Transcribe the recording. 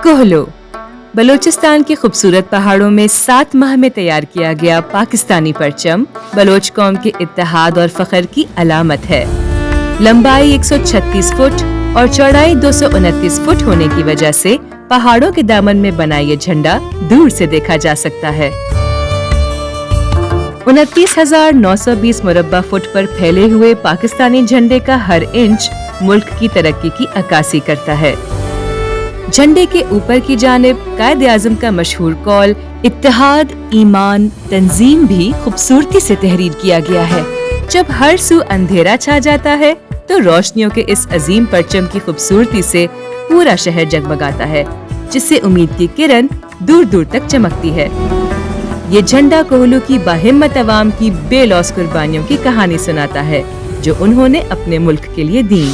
कोहलो बलूचिस्तान के खूबसूरत पहाड़ों में 7 माह में तैयार किया गया पाकिस्तानी परचम बलोच कौम के इत्तेहाद और फख्र की अलामत है। लंबाई 136 फुट और चौड़ाई 229 फुट होने की वजह से पहाड़ों के दामन में बना ये झंडा दूर से देखा जा सकता है। 29,920 मुरब्बा फुट पर फैले हुए पाकिस्तानी झंडे का हर इंच मुल्क की तरक्की की अक्कासी करता है। झंडे के ऊपर की जानिब कायद-ए-आज़म का मशहूर कौल इत्तेहाद, ईमान, तंजीम भी खूबसूरती से तहरीर किया गया है। जब हर सू अंधेरा छा जाता है तो रोशनियों के इस अजीम परचम की खूबसूरती से पूरा शहर जगमगाता है, जिससे उम्मीद की किरण दूर दूर तक चमकती है। ये झंडा कोहलू की बाहिम्मत अवाम की बेलौस कुर्बानियों की कहानी सुनाता है, जो उन्होंने अपने मुल्क के लिए दी।